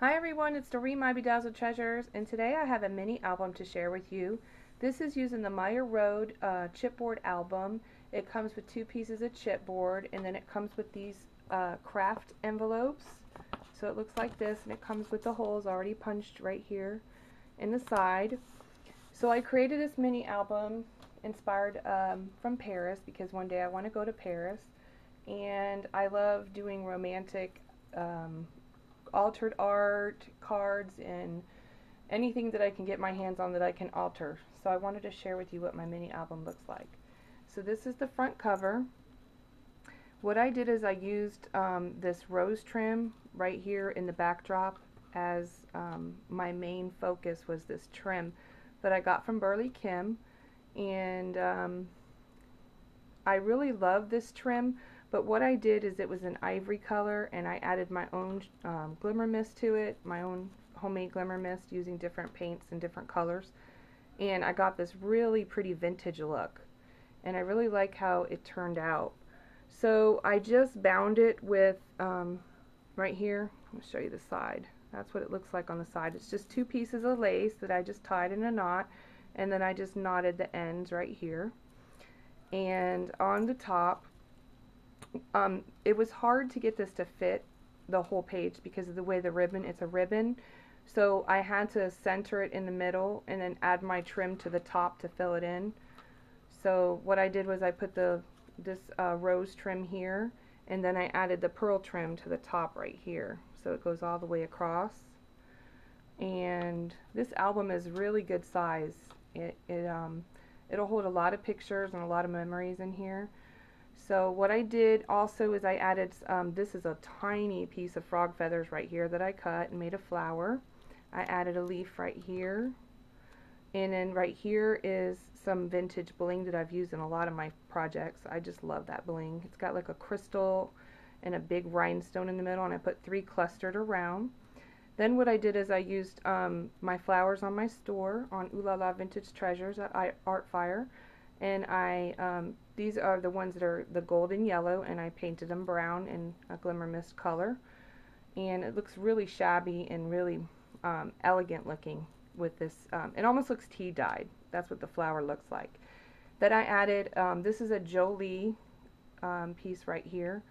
Hi everyone, it's Doreen, My Bedazzled Treasures, and today I have a mini album to share with you. This is using the Meyer Road chipboard album. It comes with two pieces of chipboard, and then it comes with these craft envelopes. So it looks like this, and it comes with the holes already punched right here in the side. So I created this mini album inspired from Paris, because one day I want to go to Paris, and I love doing romantic altered art, cards, and anything that I can get my hands on that I can alter. So I wanted to share with you what my mini album looks like. So this is the front cover. What I did is I used this rose trim right here in the backdrop as my main focus was this trim that I got from Burley Kim, and I really love this trim. But what I did is it was an ivory color, and I added my own glimmer mist to it, my own homemade glimmer mist using different paints and different colors. And I got this really pretty vintage look. And I really like how it turned out. So I just bound it with, right here, I'm going to show you the side. That's what it looks like on the side. It's just two pieces of lace that I just tied in a knot, and then I just knotted the ends right here. And on the top, it was hard to get this to fit the whole page because of the way the ribbon, it's a ribbon, so I had to center it in the middle and then add my trim to the top to fill it in. So what I did was I put this rose trim here, and then I added the pearl trim to the top right here, so it goes all the way across. And this album is really good size. It'll hold a lot of pictures and a lot of memories in here. So what I did also is I added, this is a tiny piece of frog feathers right here that I cut and made a flower. I added a leaf right here. And then right here is some vintage bling that I've used in a lot of my projects. I just love that bling. It's got like a crystal and a big rhinestone in the middle, and I put 3 clustered around. Then what I did is I used my flowers on my store on Ooh La La Vintage Treasures at Artfire. And these are the ones that are the golden yellow, and I painted them brown in a glimmer mist color. And it looks really shabby and really elegant looking with this. It almost looks tea dyed. That's what the flower looks like. Then I added, this is a Jolie piece right here.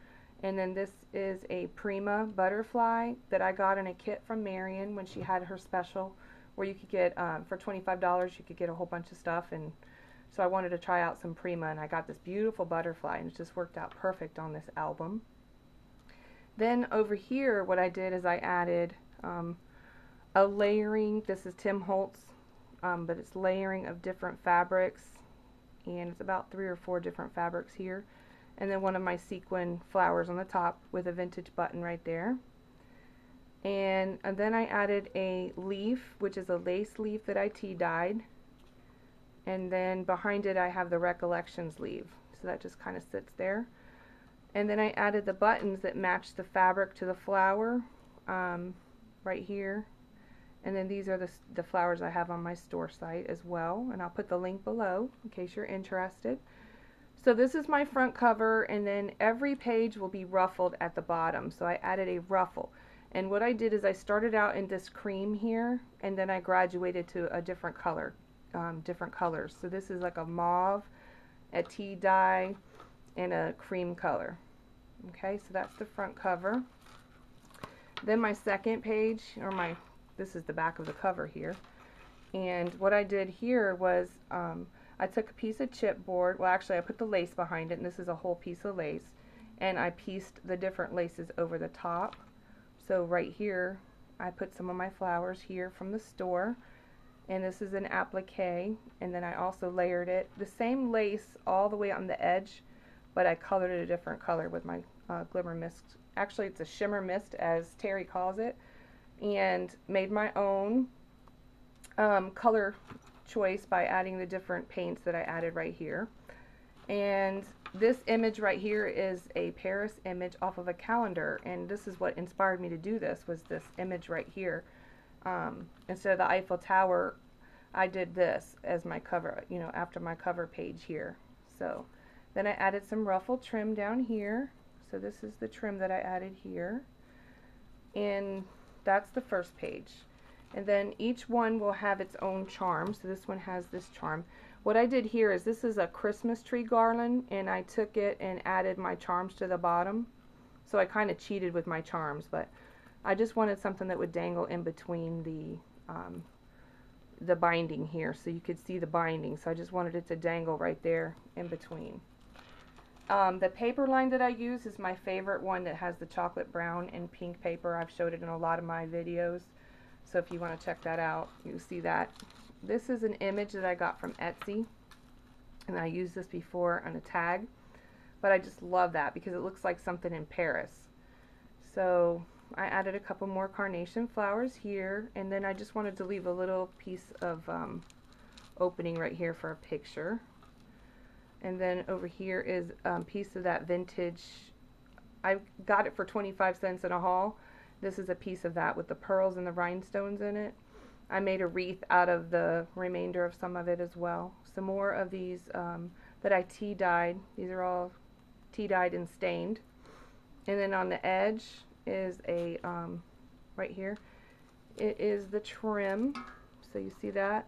And then this is a Prima butterfly that I got in a kit from Marion when she had her special, where you could get, for $25, you could get a whole bunch of stuff. And so I wanted to try out some Prima, and I got this beautiful butterfly, and it just worked out perfect on this album. Then over here, what I did is I added a layering. This is Tim Holtz, but it's layering of different fabrics, and it's about 3 or 4 different fabrics here. And then one of my sequin flowers on the top with a vintage button right there. And then I added a leaf, which is a lace leaf that I tea dyed. And then behind it I have the Recollections leaf, so that just kind of sits there. And then I added the buttons that match the fabric to the flower right here. And then these are the flowers I have on my store site as well, and I'll put the link below in case you're interested. So this is my front cover, and then every page will be ruffled at the bottom, so I added a ruffle. And what I did is I started out in this cream here, and then I graduated to a different color. Different colors. So this is like a mauve, a tea dye, and a cream color. Okay, so that's the front cover. Then my second page, this is the back of the cover here. And what I did here was I took a piece of chipboard. Well, actually I put the lace behind it, and this is a whole piece of lace. And I pieced the different laces over the top. So right here I put some of my flowers here from the store. And this is an applique, and then I also layered it. The same lace all the way on the edge, but I colored it a different color with my glimmer mist. Actually, it's a shimmer mist, as Terry calls it, and made my own color choice by adding the different paints that I added right here. And this image right here is a Paris image off of a calendar, and this is what inspired me to do this, was this image right here. Instead of the Eiffel Tower, I did this as my cover, after my cover page here. So then I added some ruffle trim down here. So this is the trim that I added here. And that's the first page. And then each one will have its own charm. So this one has this charm. What I did here is, this is a Christmas tree garland, and I took it and added my charms to the bottom. So I kind of cheated with my charms, but I just wanted something that would dangle in between the binding here, so you could see the binding. So I just wanted it to dangle right there in between. The paper line that I use is my favorite one, that has the chocolate brown and pink paper. I've showed it in a lot of my videos, so if you want to check that out, you'll see that. This is an image that I got from Etsy, and I used this before on a tag, but I just love that because it looks like something in Paris. So I added a couple more carnation flowers here, and then I just wanted to leave a little piece of opening right here for a picture. And then over here is a piece of that vintage, I got it for 25 cents in a haul. This is a piece of that with the pearls and the rhinestones in it. I made a wreath out of the remainder of some of it as well. Some more of these that I tea dyed. These are all tea dyed and stained. And then on the edge is a, right here, it is the trim. So you see that?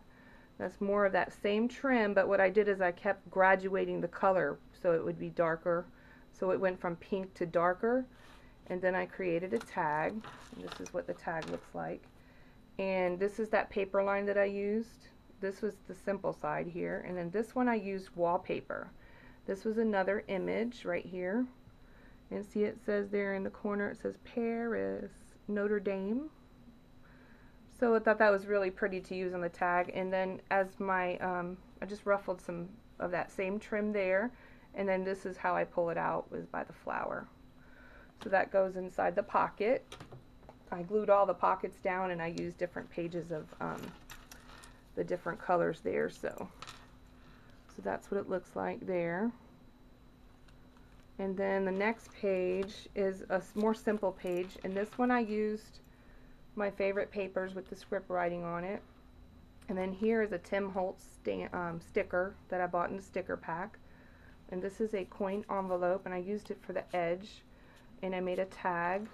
That's more of that same trim, but what I did is I kept graduating the color so it would be darker. So it went from pink to darker, and then I created a tag. This is what the tag looks like. And this is that paper line that I used. This was the simple side here, and then this one I used wallpaper. This was another image right here, and see it says there in the corner, it says Paris, Notre Dame. So I thought that was really pretty to use on the tag. And then as my, I just ruffled some of that same trim there, and then this is how I pull it out, was by the flower. So that goes inside the pocket. I glued all the pockets down, and I used different pages of the different colors there. So that's what it looks like there. And then the next page is a more simple page, and this one I used my favorite papers with the script writing on it. And then here is a Tim Holtz sticker that I bought in the sticker pack, and this is a coin envelope, and I used it for the edge, and I made a tag,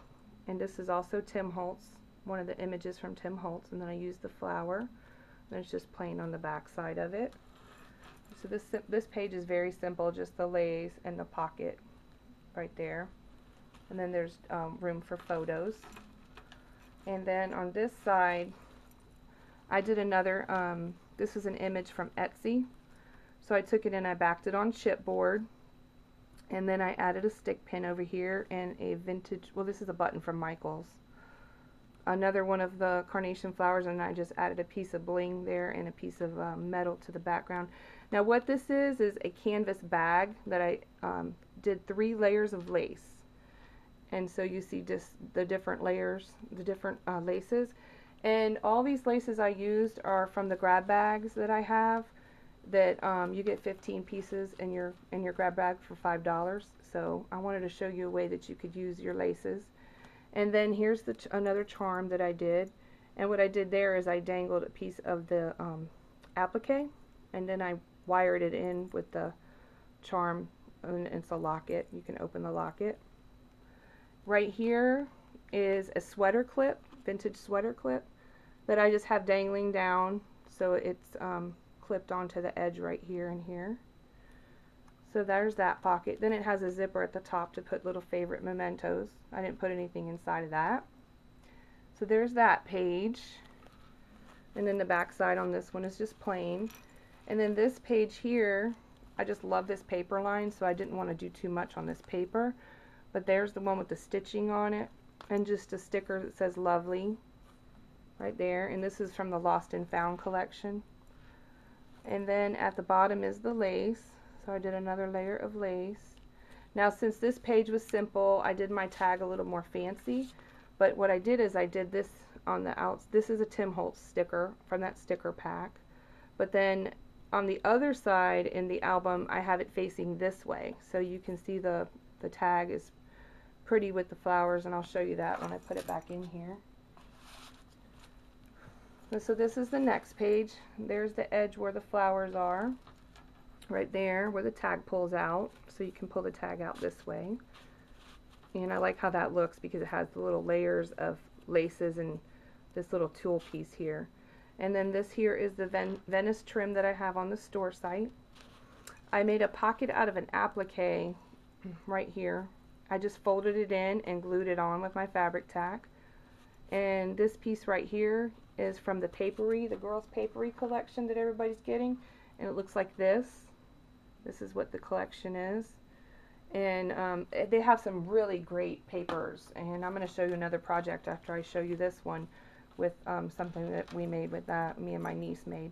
and this is also Tim Holtz, one of the images from Tim Holtz. And then I used the flower, and it's just plain on the back side of it. So this page is very simple, just the lace and the pocket right there, and then there's room for photos. And then on this side, I did another, this is an image from Etsy. So I took it and I backed it on chipboard. And then I added a stick pin over here and a vintage, well, this is a button from Michael's. Another one of the carnation flowers, and I just added a piece of bling there and a piece of metal to the background. Now what this is a canvas bag that I did 3 layers of lace. And so you see just the different layers, the different laces. And all these laces I used are from the grab bags that I have, that you get 15 pieces in your grab bag for $5. So I wanted to show you a way that you could use your laces. And then here's another charm that I did. And what I did there is I dangled a piece of the applique, and then I wired it in with the charm, and it's a locket. You can open the locket. Right here is a sweater clip, vintage sweater clip, that I just have dangling down, so it's clipped onto the edge right here and here. So there's that pocket. Then it has a zipper at the top to put little favorite mementos. I didn't put anything inside of that. So there's that page. And then the back side on this one is just plain. And then this page here, I just love this paper line, so I didn't want to do too much on this paper. But there's the one with the stitching on it, and just a sticker that says lovely right there. And this is from the Lost and Found collection. And then at the bottom is the lace. So I did another layer of lace. Now since this page was simple, I did my tag a little more fancy. But what I did is I did this on the outs. This is a Tim Holtz sticker from that sticker pack. But then on the other side in the album, I have it facing this way. So you can see the tag is pretty with the flowers, and I'll show you that when I put it back in here. And so this is the next page. There's the edge where the flowers are, right there where the tag pulls out, so you can pull the tag out this way. And I like how that looks because it has the little layers of laces and this little tulle piece here. And then this here is the Venice trim that I have on the store site. I made a pocket out of an applique right here. I just folded it in and glued it on with my fabric tack. And this piece right here is from the Papery, the girls' Papery collection that everybody's getting. And it looks like this. This is what the collection is. And they have some really great papers. And I'm going to show you another project after I show you this one with something that we made with that, me and my niece made.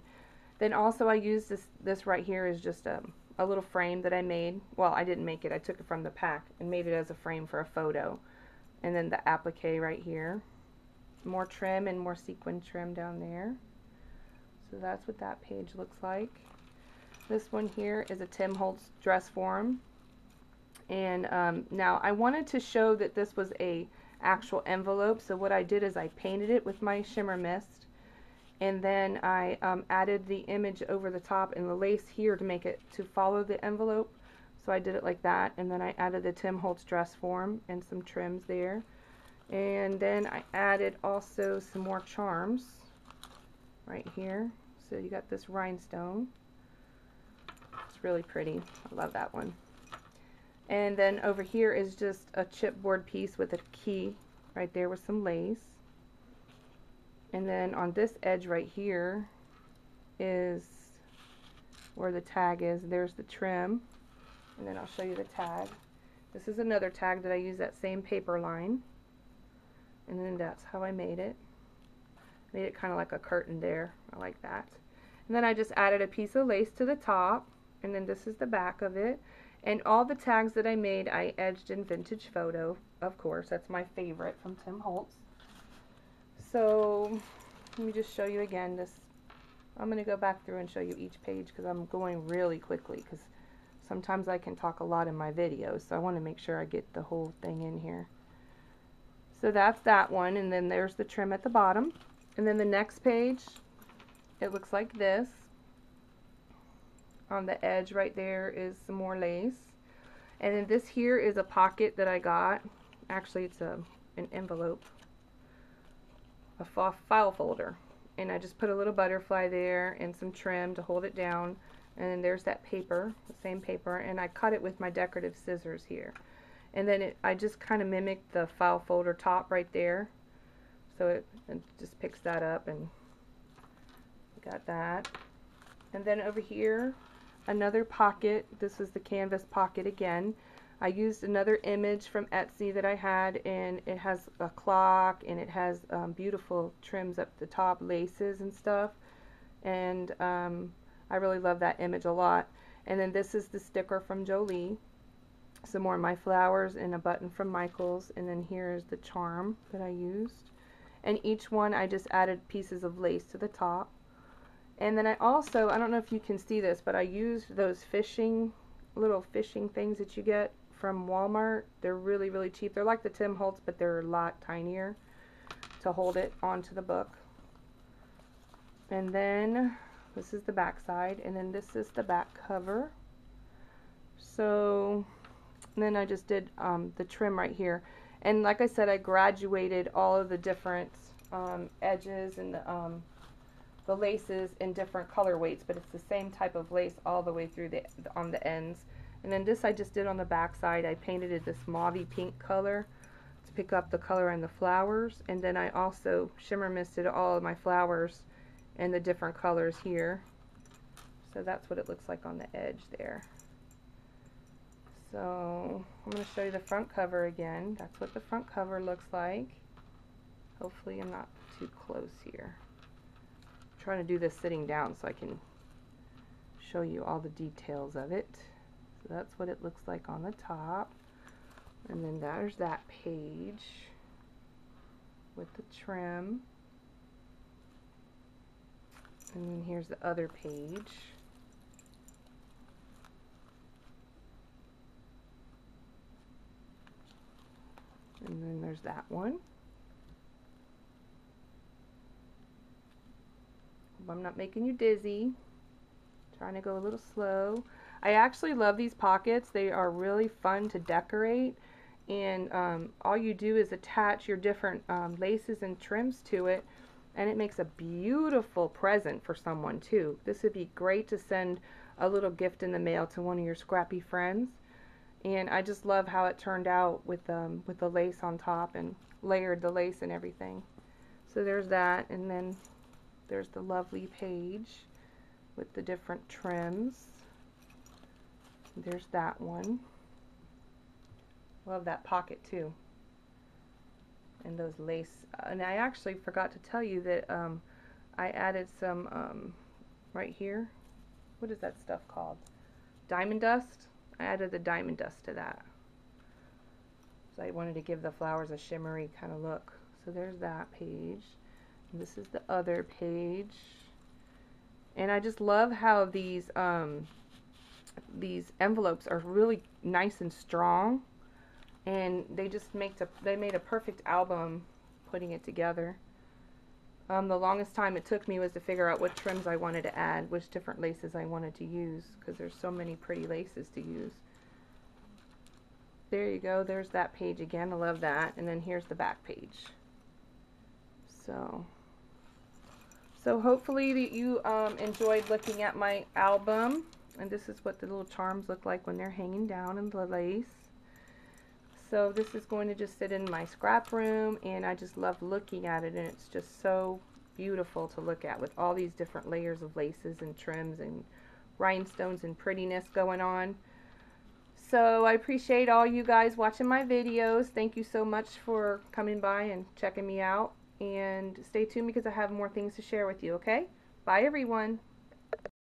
Then also I used this right here is just a little frame that I made. Well, I didn't make it. I took it from the pack and made it as a frame for a photo. And then the applique right here. More trim and more sequin trim down there. So that's what that page looks like. This one here is a Tim Holtz dress form. And now I wanted to show that this was a actual envelope, so what I did is I painted it with my Shimmer Mist, and then I added the image over the top and the lace here to make it to follow the envelope. So I did it like that, and then I added the Tim Holtz dress form and some trims there, and then I added also some more charms right here. So you got this rhinestone. It's really pretty. I love that one. And then over here is just a chipboard piece with a key right there with some lace. And then on this edge right here is where the tag is. There's the trim. And then I'll show you the tag. This is another tag that I use that same paper line. And then that's how I made it. Made it kind of like a curtain there. I like that. And then I just added a piece of lace to the top. And then this is the back of it. And all the tags that I made, I edged in Vintage Photo, of course. That's my favorite from Tim Holtz. So, let me just show you again this. I'm going to go back through and show you each page because I'm going really quickly because sometimes I can talk a lot in my videos. So I want to make sure I get the whole thing in here. So that's that one, and then there's the trim at the bottom. And then the next page, it looks like this. On the edge right there is some more lace. And then this here is a pocket that I got. Actually, it's an envelope. A file folder. And I just put a little butterfly there and some trim to hold it down. And then there's that paper, the same paper. And I cut it with my decorative scissors here. And then I just kind of mimicked the file folder top right there. So it just picks that up, and got that. And then over here, another pocket. This is the canvas pocket again. I used another image from Etsy that I had, and it has a clock, and it has beautiful trims up the top, laces and stuff. And I really love that image a lot. And then this is the sticker from Jolie. Some more of my flowers and a button from Michaels. And then here's the charm that I used. And each one I just added pieces of lace to the top. And then I also, I don't know if you can see this, but I used those little fishing things that you get from Walmart. They're really, really cheap. They're like the Tim Holtz, but they're a lot tinier to hold it onto the book. And then this is the back side, and then this is the back cover. So, and then I just did the trim right here. And like I said, I graduated all of the different edges and the laces in different color weights, but it's the same type of lace all the way through on the ends. And then this I just did on the back side. I painted it this mauvey pink color to pick up the color in the flowers, and then I also shimmer misted all of my flowers in the different colors here. So that's what it looks like on the edge there. So I'm going to show you the front cover again. That's what the front cover looks like. Hopefully I'm not too close here. Trying to do this sitting down so I can show you all the details of it. So that's what it looks like on the top. And then there's that page with the trim. And then here's the other page. And then there's that one. I'm not making you dizzy. Trying to go a little slow. I actually love these pockets. They are really fun to decorate, and all you do is attach your different laces and trims to it, and it makes a beautiful present for someone too. This would be great to send a little gift in the mail to one of your scrappy friends. And I just love how it turned out with the lace on top, and layered the lace and everything. So there's that, and then there's the lovely page with the different trims. There's that one. Love that pocket too. And those lace. And I actually forgot to tell you that I added some right here. What is that stuff called? Diamond dust. I added the diamond dust to that. So I wanted to give the flowers a shimmery kind of look. So there's that page. And this is the other page. And I just love how these envelopes are really nice and strong. And they just made a perfect album putting it together. The longest time it took me was to figure out what trims I wanted to add, which different laces I wanted to use, because there's so many pretty laces to use. There you go, there's that page again, I love that. And then here's the back page. So hopefully that you enjoyed looking at my album. And this is what the little charms look like when they're hanging down in the lace. So this is going to just sit in my scrap room, and I just love looking at it, and it's just so beautiful to look at with all these different layers of laces and trims and rhinestones and prettiness going on. So I appreciate all you guys watching my videos. Thank you so much for coming by and checking me out, and stay tuned because I have more things to share with you, okay? Bye everyone.